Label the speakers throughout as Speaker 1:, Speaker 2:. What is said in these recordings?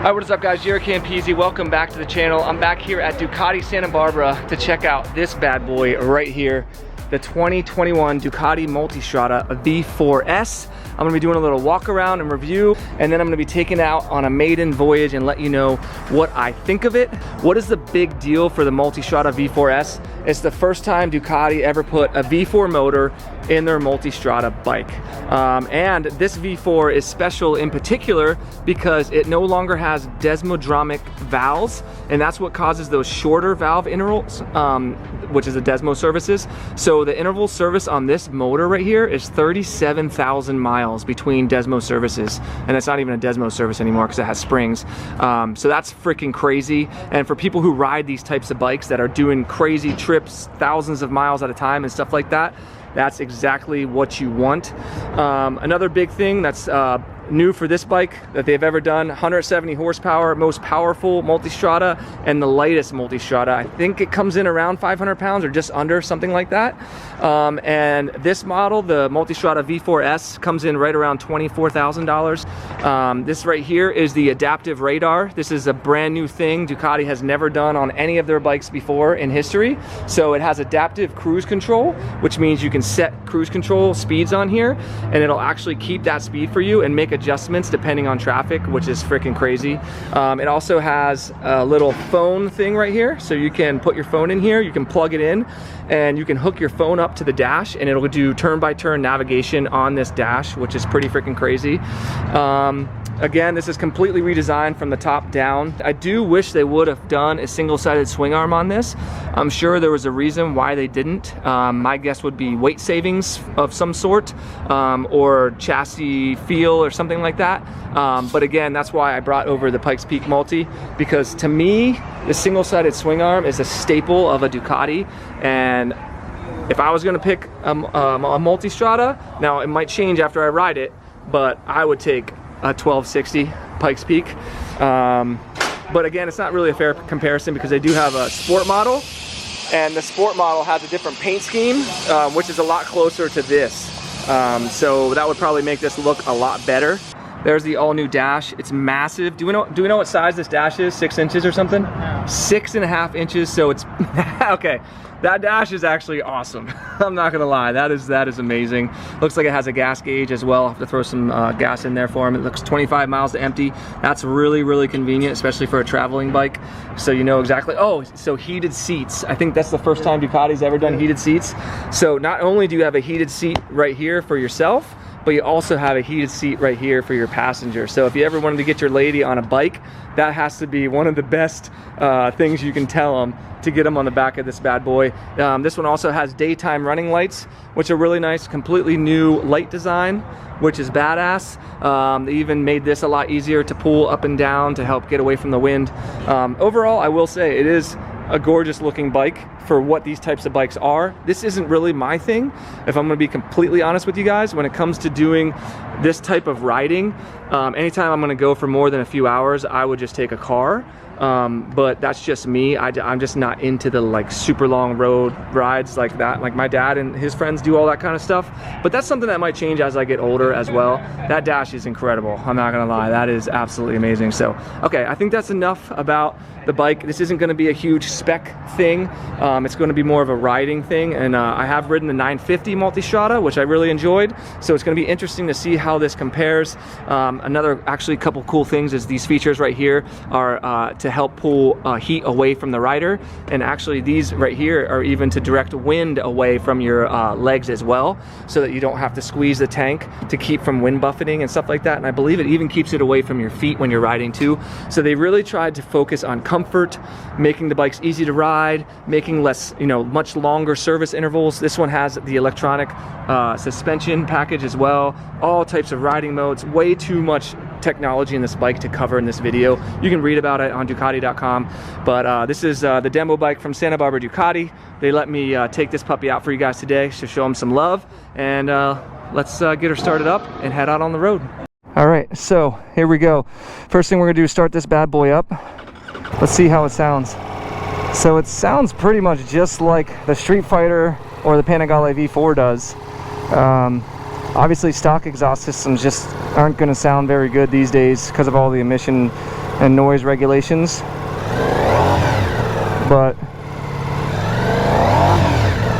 Speaker 1: Hi, what is up guys? JaretCampisi, welcome back to the channel. I'm back here at Ducati Santa Barbara to check out this bad boy right here, the 2021 Ducati Multistrada V4S. I'm gonna be doing a little walk around and review, and then I'm gonna be taking out on a maiden voyage and let you know what I think of it. What is the big deal for the Multistrada V4S? It's the first time Ducati ever put a V4 motor in their Multistrada bike. And this V4 is special in particular because it no longer has desmodromic valves, and that's what causes those shorter valve intervals, which is the Desmo services. So the interval service on this motor right here is 37,000 miles between Desmo services, and it's not even a Desmo service anymore because it has springs. So that's freaking crazy. And for people who ride these types of bikes that are doing crazy trips, thousands of miles at a time and stuff like that, that's exactly what you want. Another big thing that's new for this bike that they've ever done, 170 horsepower, most powerful Multistrada and the lightest Multistrada. I think it comes in around 500 pounds or just under, something like that. And this model, the Multistrada V4S, comes in right around $24,000. This right here is the adaptive radar. This is a brand new thing Ducati has never done on any of their bikes before in history. So it has adaptive cruise control, which means you can set cruise control speeds on here and it'll actually keep that speed for you and make adjustments depending on traffic, which is freaking crazy. It also has a little phone thing right here, so you can put your phone in here, you can plug it in, and you can hook your phone up to the dash and it'll do turn-by-turn navigation on this dash, which is pretty freaking crazy. Again, this is completely redesigned from the top down. I do wish they would have done a single-sided swing arm on this. I'm sure there was a reason why they didn't. My guess would be weight savings of some sort, or chassis feel or something like that. But again, that's why I brought over the Pikes Peak Multi, because to me, the single-sided swing arm is a staple of a Ducati. And if I was gonna pick a Multistrada, now it might change after I ride it, but I would take a 1260 Pikes Peak. But again, it's not really a fair comparison because they do have a sport model, and the sport model has a different paint scheme, which is a lot closer to this. So that would probably make this look a lot better. There's the all-new dash. It's massive. Do we know what size this dash is? 6 inches or something? No. 6.5 inches. So it's okay. That dash is actually awesome. I'm not gonna lie. That is amazing. Looks like it has a gas gauge as well. I'll have to throw some gas in there for him. It looks 25 miles to empty. That's really convenient, especially for a traveling bike. So you know exactly. Oh, so heated seats. I think that's the first time Ducati's ever done heated seats. So not only do you have a heated seat right here for yourself, but you also have a heated seat right here for your passenger. So if you ever wanted to get your lady on a bike, that has to be one of the best things you can tell them to get them on the back of this bad boy. This one also has daytime running lights, which are really nice, completely new light design, which is badass. They even made this a lot easier to pull up and down to help get away from the wind. Overall, I will say it is a gorgeous looking bike for what these types of bikes are. This isn't really my thing, if I'm gonna be completely honest with you guys. When it comes to doing this type of riding, anytime I'm gonna go for more than a few hours, I would just take a car. But that's just me. I'm just not into the like super long road rides like that. Like my dad and his friends do all that kind of stuff. But that's something that might change as I get older as well. That dash is incredible. I'm not gonna lie. That is absolutely amazing. So, okay, I think that's enough about the bike. This isn't gonna be a huge spec thing. It's gonna be more of a riding thing. And I have ridden the 950 Multistrada, which I really enjoyed. So it's gonna be interesting to see how this compares. Another actually couple cool things is these features right here are to help pull heat away from the rider, and actually these right here are even to direct wind away from your legs as well, so that you don't have to squeeze the tank to keep from wind buffeting and stuff like that. And I believe it even keeps it away from your feet when you're riding too. So they really tried to focus on comfort, making the bikes easy to ride, making less, much longer service intervals. This one has the electronic suspension package as well, all types of riding modes. Way too much technology in this bike to cover in this video. You can read about it on Ducati.com, but this is the demo bike from Santa Barbara Ducati. They let me take this puppy out for you guys today to show them some love, and let's get her started up and head out on the road. All right, so here we go. First thing we're gonna do is start this bad boy up. Let's see how it sounds. So it sounds pretty much just like the Streetfighter or the Panigale V4 does. Obviously stock exhaust systems just aren't going to sound very good these days because of all the emission and noise regulations, but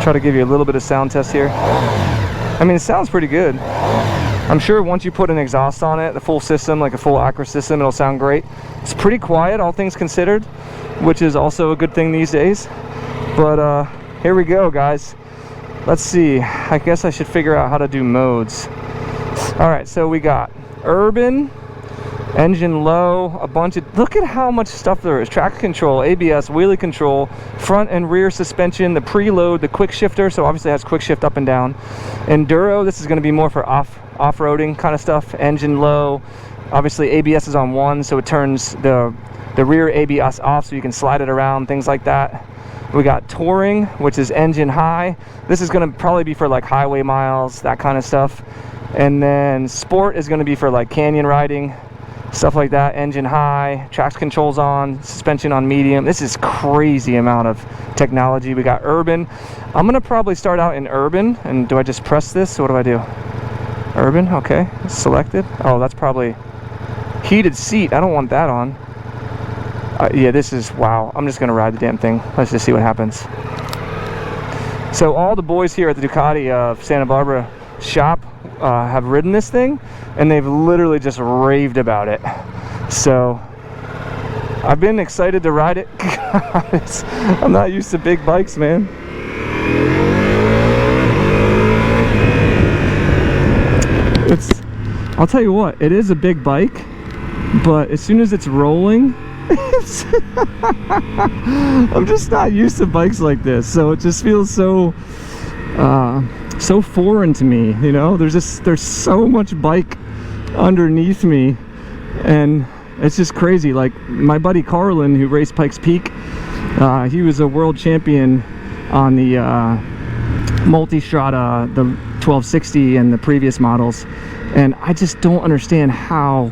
Speaker 1: try to give you a little bit of sound test here. I mean, it sounds pretty good. I'm sure once you put an exhaust on it, the full system, like a full Acura system, it'll sound great. It's pretty quiet, all things considered, which is also a good thing these days. But here we go, guys. Let's see. I guess I should figure out how to do modes. All right, so we got urban, engine low, a bunch of, look at how much stuff there is. Traction control, ABS, wheelie control, front and rear suspension, the preload, the quick shifter, so obviously it has quick shift up and down. Enduro, this is going to be more for off-roading kind of stuff. Engine low, obviously ABS is on 1, so it turns the rear ABS off so you can slide it around, things like that. We got touring, which is engine high. This is going to probably be for like highway miles, that kind of stuff. And then sport is going to be for like canyon riding, stuff like that. Engine high, traction controls on, suspension on medium. This is crazy amount of technology. We got urban. I'm going to probably start out in urban. And do I just press this? What do I do? Urban, okay, selected. Oh, that's probably heated seat. I don't want that on. Yeah, this is, wow. I'm just gonna ride the damn thing. Let's just see what happens. So all the boys here at the Ducati of Santa Barbara shop have ridden this thing, and they've literally just raved about it. So I've been excited to ride it. I'm not used to big bikes, man. I'll tell you what, it is a big bike, but as soon as it's rolling, I'm just not used to bikes like this, so it just feels so so foreign to me, you know. There's so much bike underneath me, and it's just crazy. Like my buddy Carlin, who raced Pikes Peak, he was a world champion on the Multistrada, the 1260 and the previous models, and I just don't understand how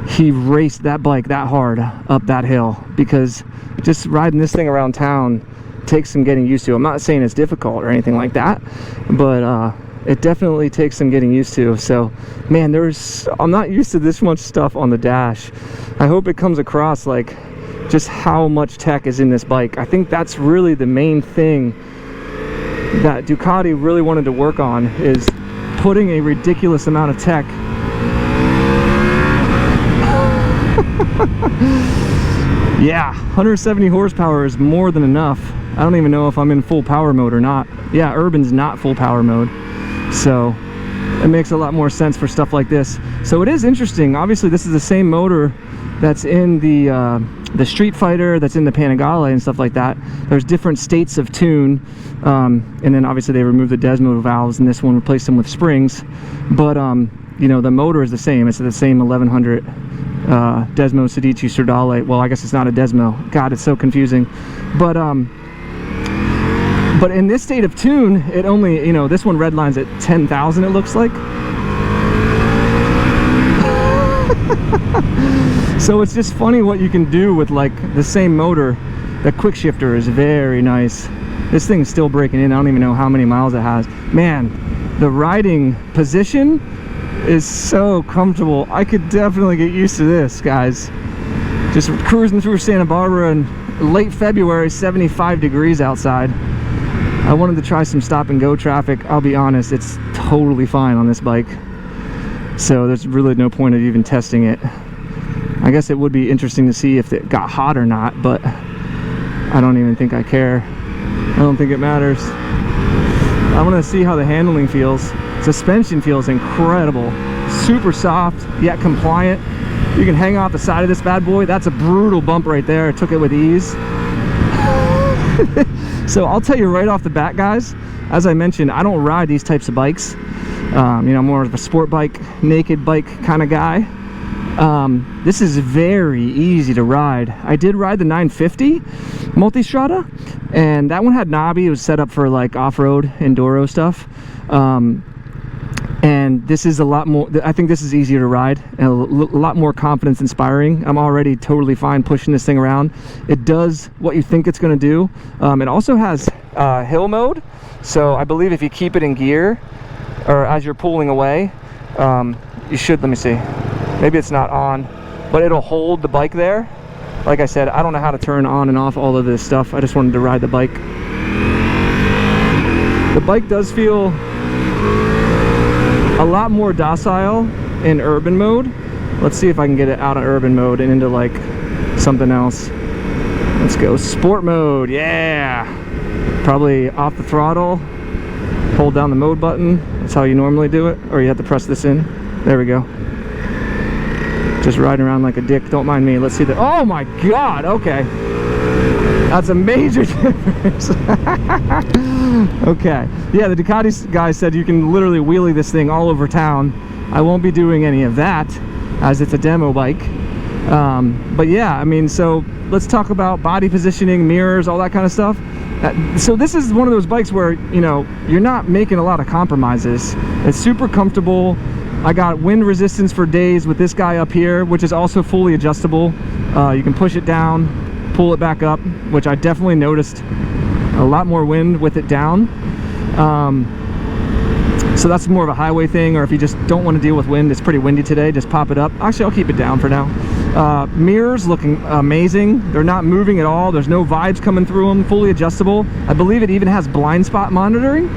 Speaker 1: he raced that bike that hard up that hill, because just riding this thing around town takes some getting used to. I'm not saying it's difficult or anything like that, but it definitely takes some getting used to. So man, I'm not used to this much stuff on the dash. I hope it comes across like just how much tech is in this bike. I think that's really the main thing that Ducati really wanted to work on, is putting a ridiculous amount of tech. Yeah, 170 horsepower is more than enough. I don't even know if I'm in full power mode or not. Yeah, urban's not full power mode, so it makes a lot more sense for stuff like this. So it is interesting. Obviously this is the same motor that's in the Streetfighter, that's in the Panigale and stuff like that. There's different states of tune, and then obviously they removed the Desmo valves, and this one replaced them with springs. But you know, the motor is the same. It's the same 1100 Desmo Sedici Stradale. Well, I guess it's not a Desmo. God, it's so confusing. But in this state of tune, it only, you know, this one redlines at 10,000, it looks like. So it's just funny what you can do with like the same motor. The quick shifter is very nice. This thing's still breaking in. I don't even know how many miles it has. Man, the riding position is so comfortable. I could definitely get used to this, guys. Just cruising through Santa Barbara in late February, 75 degrees outside. I wanted to try some stop and go traffic. I'll be honest, it's totally fine on this bike. So there's really no point of even testing it. I guess it would be interesting to see if it got hot or not, but I don't even think I care. I don't think it matters. I want to see how the handling feels. Suspension feels incredible. Super soft, yet compliant. You can hang off the side of this bad boy. That's a brutal bump right there. I took it with ease. So I'll tell you right off the bat, guys, as I mentioned, I don't ride these types of bikes. You know, I'm more of a sport bike, naked bike kind of guy. This is very easy to ride. I did ride the 950 Multistrada, and that one had knobby. It was set up for like off-road enduro stuff. And this is a lot more, I think this is easier to ride and a lot more confidence inspiring. I'm already totally fine pushing this thing around. It does what you think it's going to do. It also has hill mode, so I believe if you keep it in gear or as you're pulling away, you should, let me see, maybe it's not on. but it'll hold the bike there. Like I said, I don't know how to turn on and off all of this stuff. I just wanted to ride the bike. The bike does feel a lot more docile in urban mode. Let's see if I can get it out of urban mode and into like something else. Let's go sport mode. Yeah, probably off the throttle, hold down the mode button. That's how you normally do it, or you have to press this in. There we go. Just riding around like a dick. Don't mind me. Let's see the, oh my god, okay, that's a major difference. Okay, yeah, the Ducati guy said you can literally wheelie this thing all over town. I won't be doing any of that as it's a demo bike. But yeah, I mean, so let's talk about body positioning, mirrors, all that kind of stuff. So this is one of those bikes where, you know, you're not making a lot of compromises. It's super comfortable. I got wind resistance for days with this guy up here, which is also fully adjustable. You can push it down, pull it back up, which I definitely noticed a lot more wind with it down. So that's more of a highway thing, or if you just don't want to deal with wind, it's pretty windy today, just pop it up. Actually, I'll keep it down for now. Mirrors looking amazing. They're not moving at all. There's no vibes coming through them, fully adjustable. I believe it even has blind spot monitoring,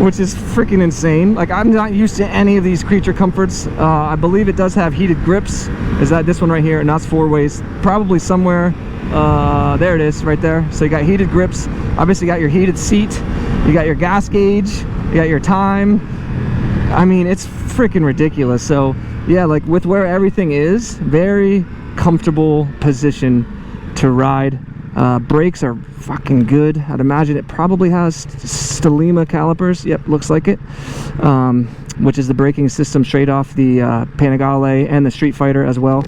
Speaker 1: which is freaking insane. Like, I'm not used to any of these creature comforts. I believe it does have heated grips. Is that this one right here? And that's 4 ways, probably somewhere. There it is right there. So you got heated grips, obviously got your heated seat, you got your gas gauge, you got your time. I mean, it's freaking ridiculous. So yeah, like with where everything is, very comfortable position to ride. Brakes are fucking good. I'd imagine it probably has Stelima calipers. Yep, looks like it. Which is the braking system straight off the Panigale and the Streetfighter as well.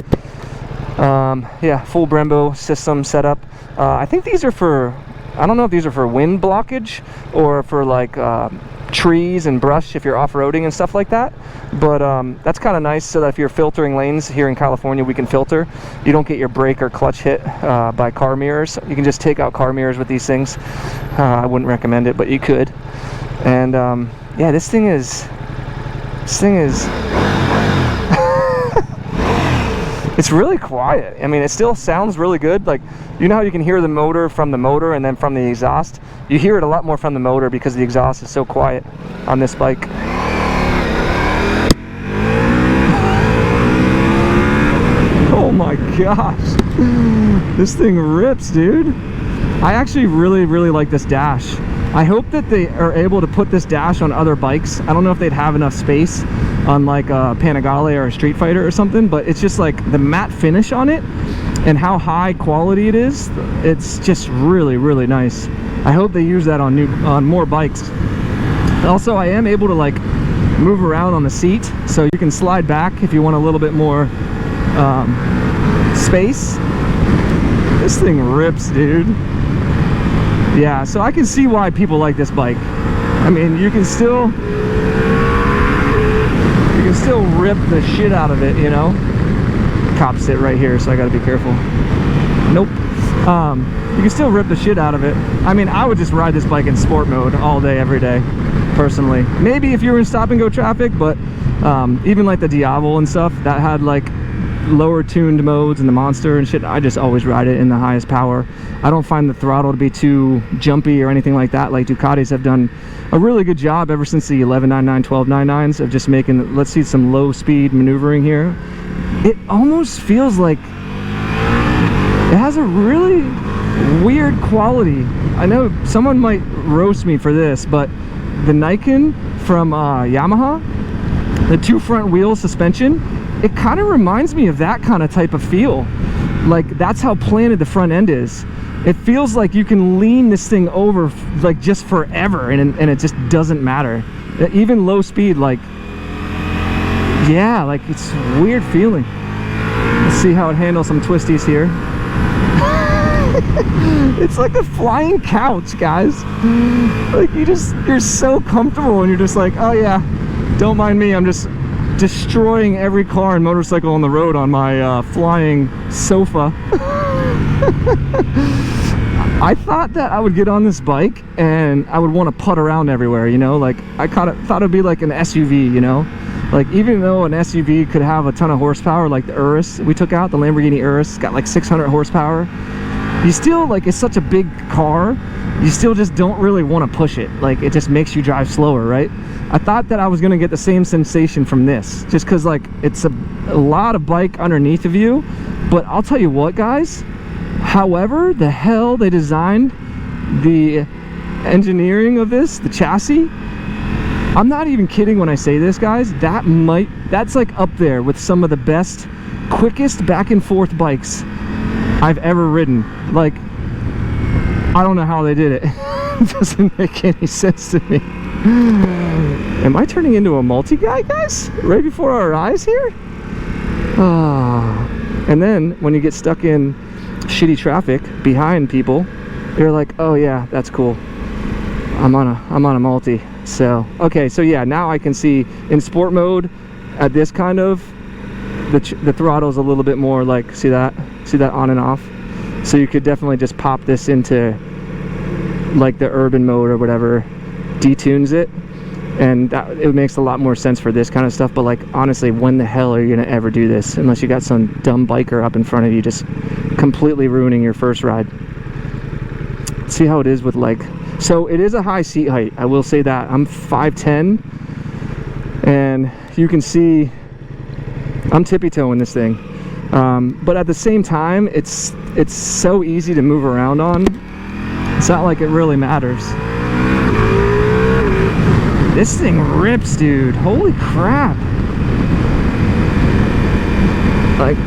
Speaker 1: Yeah, full Brembo system setup. I think these are for, I don't know if these are for wind blockage or for like trees and brush if you're off-roading and stuff like that, but that's kind of nice, so that if you're filtering lanes here in California, we can filter. You don't get your brake or clutch hit by car mirrors. You can just take out car mirrors with these things. I wouldn't recommend it, but you could. And yeah, this thing is it's really quiet. I mean, it still sounds really good. Like, you know how you can hear the motor from the motor and then from the exhaust? You hear it a lot more from the motor because the exhaust is so quiet on this bike. Oh my gosh. This thing rips, dude. I actually really like this dash. I hope that they are able to put this dash on other bikes. I don't know if they'd have enough space on like a Panigale or a Streetfighter or something, but it's just like the matte finish on it and how high quality it is. It's just really nice. I hope they use that on more bikes. Also, I am able to like move around on the seat, so you can slide back if you want a little bit more space. This thing rips, dude. Yeah, so I can see why people like this bike. I mean, you can still rip the shit out of it, you know. Cops sit right here, so I gotta be careful. Nope. You can still rip the shit out of it. I mean, I would just ride this bike in sport mode all day, every day, personally. Maybe if you were in stop and go traffic, but even like the Diablo and stuff that had like lower tuned modes and the Monster and shit, I just always ride it in the highest power. I don't find the throttle to be too jumpy or anything like that. Like, Ducatis have done a really good job ever since the 1199, 1299s of just making, let's see some low speed maneuvering here. It almost feels like it has a really weird quality. I know someone might roast me for this, but the Nikon from Yamaha, the 2 front wheel suspension, it kind of reminds me of that kind of type of feel. Like, that's how planted the front end is. It feels like you can lean this thing over like just forever, and it just doesn't matter. Even low speed, like, yeah, like, it's a weird feeling. Let's see how it handles some twisties here. It's like a flying couch, guys. Like, you're so comfortable, and you're just like, oh yeah, don't mind me, I'm just destroying every car and motorcycle on the road on my flying sofa. I thought that I would get on this bike and I would want to putt around everywhere, you know, like I thought it'd be like an SUV, you know, Like, even though an SUV could have a ton of horsepower, like the Urus we took out, the Lamborghini Urus, got like 600 horsepower, you still, like, it's such a big car, you still just don't really want to push it. Like, it just makes you drive slower, right? I thought that I was going to get the same sensation from this, just because, like, it's a lot of bike underneath of you. But I'll tell you what, guys, however the hell they designed the engineering of this, the chassis, I'm not even kidding when I say this, guys, that's like up there with some of the best, quickest back and forth bikes I've ever ridden. Like, I don't know how they did it. It doesn't make any sense to me. Am I turning into a multi-guy, guys? Right before our eyes here? And then when you get stuck in shitty traffic behind people, you're like, oh yeah, that's cool. I'm on a multi. So, okay, so yeah, now I can see in sport mode at this kind of, the throttle's a little bit more like, see that on and off. So you could definitely just pop this into like the urban mode or whatever, detunes it, and it makes a lot more sense for this kind of stuff. But like, honestly, when the hell are you gonna ever do this unless you got some dumb biker up in front of you just completely ruining your first ride? See how it is with, like, so it is a high seat height, I will say that. I'm 5'10", and you can see I'm tippy-toeing this thing, but at the same time, it's so easy to move around on. It's not like it really matters. This thing rips, dude. Holy crap. Like,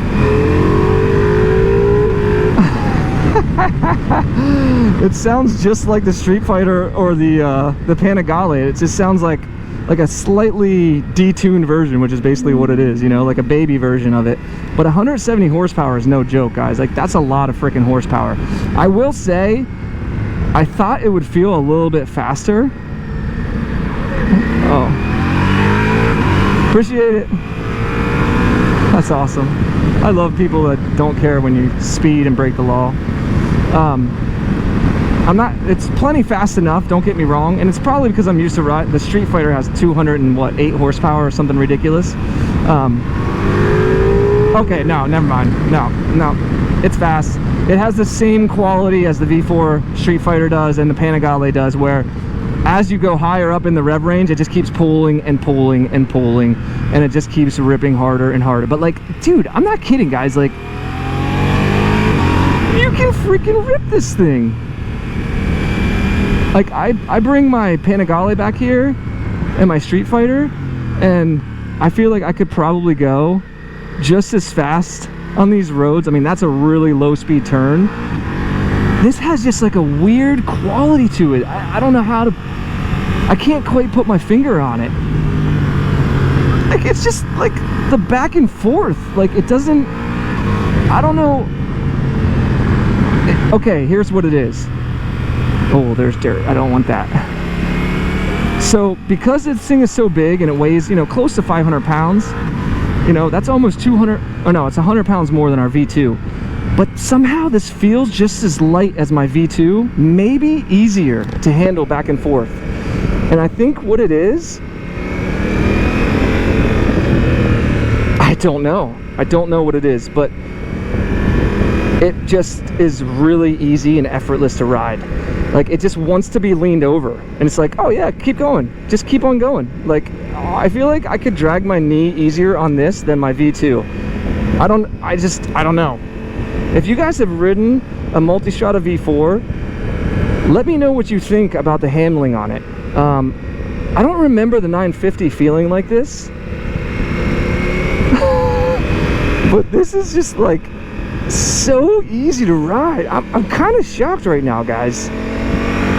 Speaker 1: it sounds just like the Streetfighter or the Panigale. It just sounds like a slightly detuned version, which is basically what it is, you know, like a baby version of it. But 170 horsepower is no joke, guys. Like, that's a lot of freaking horsepower. I will say, I thought it would feel a little bit faster. Oh, appreciate it. That's awesome. I love people that don't care when you speed and break the law. It's plenty fast enough, don't get me wrong, and it's probably because I'm used to ride. The Streetfighter has 208 horsepower or something ridiculous. Okay, no, never mind. No, it's fast. It has the same quality as the V4 Streetfighter does and the Panigale does, where as you go higher up in the rev range, it just keeps pulling and pulling and pulling, and it just keeps ripping harder and harder. But like, dude, I'm not kidding, guys. Like, you can freaking rip this thing. Like, I bring my Panigale back here and my Streetfighter, and I feel like I could probably go just as fast on these roads. I mean, that's a really low speed turn. This has just like a weird quality to it. I don't know how to, I can't quite put my finger on it. Like, it's just like the back and forth. Like, it doesn't, I don't know. Okay, here's what it is. Oh, there's dirt. I don't want that. So because this thing is so big and it weighs, you know, close to 500 pounds, you know, that's almost 200, oh no, it's 100 pounds more than our V2. But somehow this feels just as light as my V2, maybe easier to handle back and forth. And I think what it is, I don't know. I don't know what it is, but it just is really easy and effortless to ride. Like, it just wants to be leaned over, and it's like, oh yeah, keep going, just keep on going. Like, I feel like I could drag my knee easier on this than my V2. I don't know. If you guys have ridden a Multistrada V4, let me know what you think about the handling on it. I don't remember the 950 feeling like this, but this is just like so easy to ride. I'm kind of shocked right now, guys,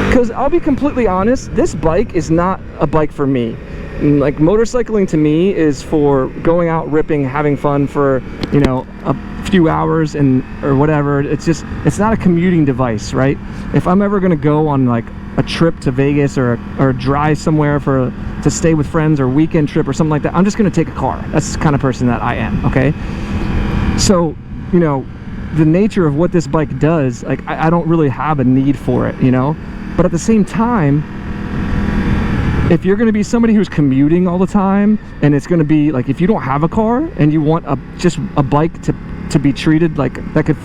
Speaker 1: because I'll be completely honest, this bike is not a bike for me. Like, motorcycling to me is for going out, ripping, having fun for, you know, a few hours or whatever. It's not a commuting device, right? If I'm ever gonna go on like a trip to Vegas or drive somewhere to stay with friends or weekend trip or something like that, I'm just gonna take a car. That's the kind of person that I am, okay? So, you know, the nature of what this bike does, like, I don't really have a need for it, you know? But at the same time, if you're going to be somebody who's commuting all the time, and it's going to be like, if you don't have a car and you want just a bike to be treated like that could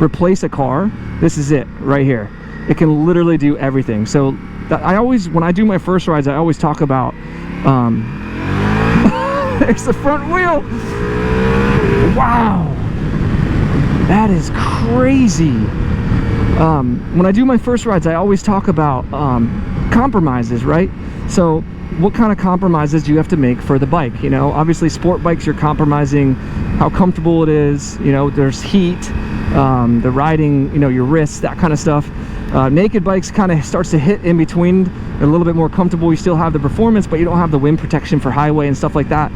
Speaker 1: replace a car, this is it right here. It can literally do everything. So I always, when I do my first rides, I always talk about there's the front wheel. Wow, that is crazy. When I do my first rides, I always talk about compromises, right? So what kind of compromises do you have to make for the bike? You know, obviously sport bikes, you're compromising how comfortable it is. You know, there's heat, the riding, you know, your wrists, that kind of stuff. Naked bikes kind of starts to hit in between, a little bit more comfortable. You still have the performance, but you don't have the wind protection for highway and stuff like that.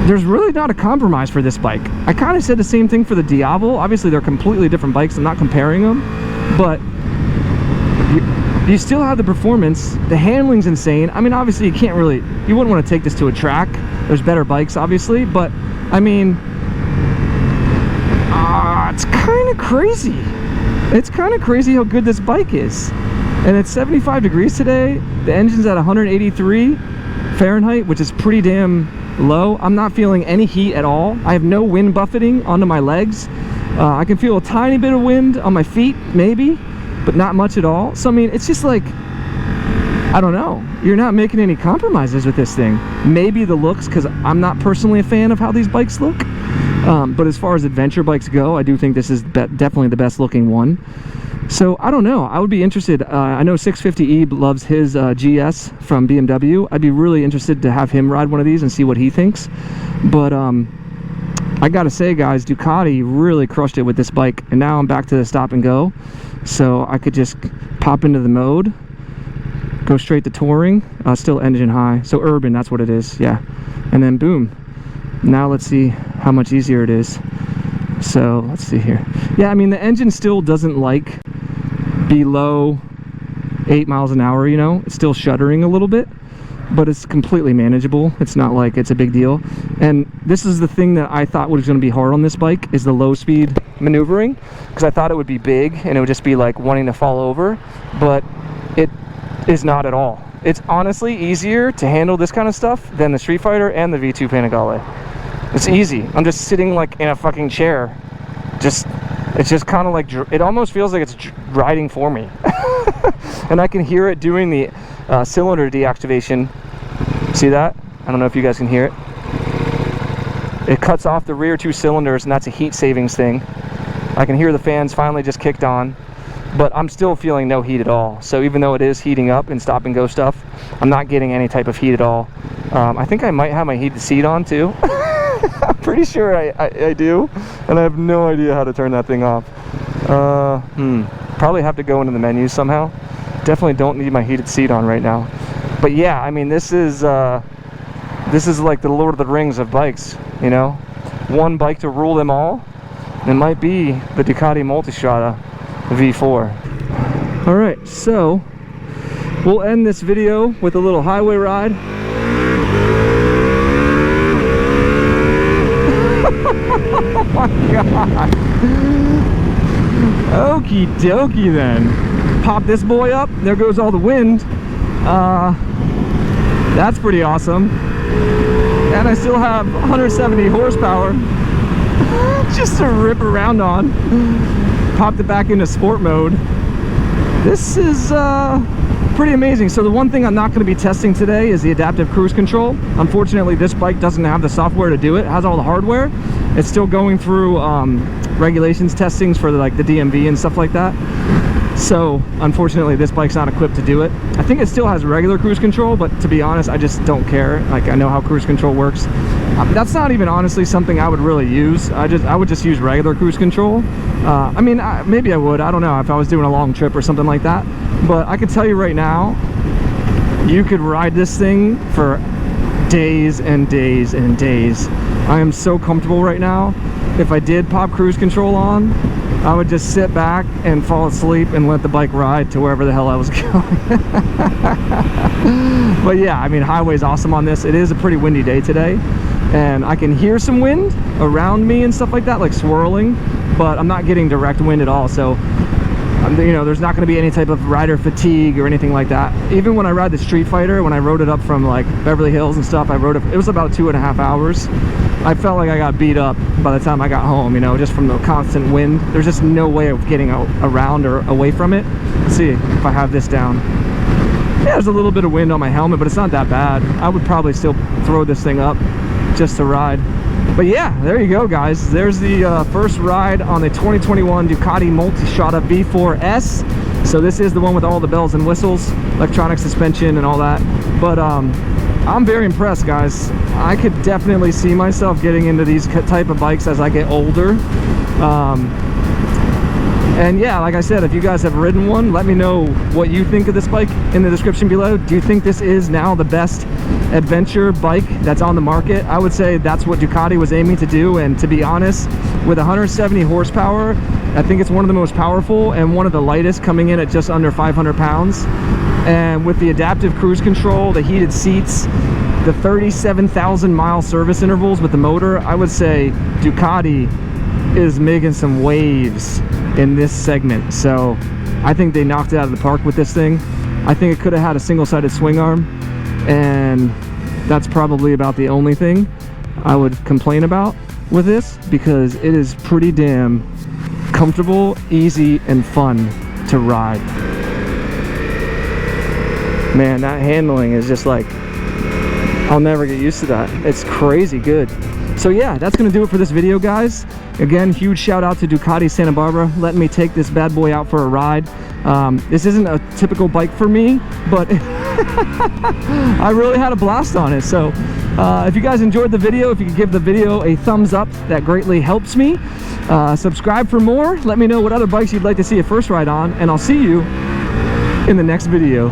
Speaker 1: There's really not a compromise for this bike. I kind of said the same thing for the Diablo. Obviously they're completely different bikes, I'm not comparing them, but you still have the performance. The handling's insane. I mean, obviously you can't really, you wouldn't want to take this to a track. There's better bikes obviously, but I mean, it's kind of crazy. It's kind of crazy how good this bike is. And it's 75 degrees today. The engine's at 183 Fahrenheit, which is pretty damn low. I'm not feeling any heat at all. I have no wind buffeting onto my legs. I can feel a tiny bit of wind on my feet, maybe, but not much at all. So I mean, it's just like, I don't know, you're not making any compromises with this thing. Maybe the looks, because I'm not personally a fan of how these bikes look, but as far as adventure bikes go, I do think this is definitely the best looking one. So I don't know, I would be interested. I know 650E loves his GS from BMW. I'd be really interested to have him ride one of these and see what he thinks. But I gotta say guys, Ducati really crushed it with this bike, and now I'm back to the stop and go. So I could just pop into the mode, go straight to touring, still engine high, so urban, that's what it is, yeah. And then boom, now let's see how much easier it is. So let's see here. Yeah, I mean the engine still doesn't like below 8 miles an hour, you know, it's still shuddering a little bit, but it's completely manageable. It's not like it's a big deal. And this is the thing that I thought was going to be hard on this bike, is the low speed maneuvering, because I thought it would be big and it would just be like wanting to fall over, but it is not at all. It's honestly easier to handle this kind of stuff than the Streetfighter and the V2 Panigale. It's easy. I'm just sitting like in a fucking chair. It's just kind of like, it almost feels like it's riding for me. And I can hear it doing the cylinder deactivation. See that? I don't know if you guys can hear it. It cuts off the rear 2 cylinders, and that's a heat savings thing. I can hear the fans finally just kicked on, but I'm still feeling no heat at all. So even though it is heating up in stop and go stuff, I'm not getting any type of heat at all. I think I might have my heated seat on too. I'm pretty sure I do, and I have no idea how to turn that thing off. Probably have to go into the menus somehow. Definitely don't need my heated seat on right now. But yeah, I mean, this is like the Lord of the Rings of bikes, you know? One bike to rule them all. It might be the Ducati Multistrada V4. All right, so we'll end this video with a little highway ride. Oh my god. Okie dokie then. Pop this boy up. There goes all the wind. That's pretty awesome. And I still have 170 horsepower just to rip around on. Popped it back into sport mode. This is pretty amazing. So the one thing I'm not going to be testing today is the adaptive cruise control. Unfortunately, this bike doesn't have the software to do it. It has all the hardware. It's still going through regulations testings for the DMV and stuff like that. So unfortunately, this bike's not equipped to do it. I think it still has regular cruise control, but to be honest, I just don't care. Like, I know how cruise control works. That's not even honestly something I would really use. I would just use regular cruise control. I mean, maybe I would, I don't know, if I was doing a long trip or something like that. But I can tell you right now, you could ride this thing for days and days and days. I am so comfortable right now. If I did pop cruise control on, I would just sit back and fall asleep and let the bike ride to wherever the hell I was going. But yeah, I mean, highway's awesome on this. It is a pretty windy day today, and I can hear some wind around me and stuff like that, like swirling, but I'm not getting direct wind at all. So You know, there's not going to be any type of rider fatigue or anything like that. Even when I ride the Streetfighter, when I rode it up from like Beverly Hills and stuff, it was about 2.5 hours. I felt like I got beat up by the time I got home, you know, just from the constant wind. There's just no way of getting around or away from it. Let's see if I have this down. Yeah, there's a little bit of wind on my helmet, but it's not that bad. I would probably still throw this thing up just to ride. But yeah, there you go, guys. There's the first ride on the 2021 Ducati Multistrada V4S. So this is the one with all the bells and whistles, electronic suspension and all that. But I'm very impressed, guys. I could definitely see myself getting into these type of bikes as I get older. And yeah, like I said, if you guys have ridden one, let me know what you think of this bike in the description below. Do you think this is now the best adventure bike that's on the market? I would say that's what Ducati was aiming to do, and to be honest, with 170 horsepower, I think it's one of the most powerful and one of the lightest, coming in at just under 500 pounds. And with the adaptive cruise control, the heated seats, the 37,000 mile service intervals with the motor, I would say Ducati is making some waves in this segment. So I think they knocked it out of the park with this thing. I think it could have had a single-sided swing arm, and that's probably about the only thing I would complain about with this, because it is pretty damn comfortable, easy, and fun to ride. Man, that handling is just like, I'll never get used to that. It's crazy good. So yeah, that's gonna do it for this video, guys. Again, huge shout out to Ducati Santa Barbara letting me take this bad boy out for a ride. This isn't a typical bike for me, but I really had a blast on it. So if you guys enjoyed the video, if you could give the video a thumbs up, that greatly helps me. Subscribe for more. Let me know what other bikes you'd like to see a first ride on, and I'll see you in the next video.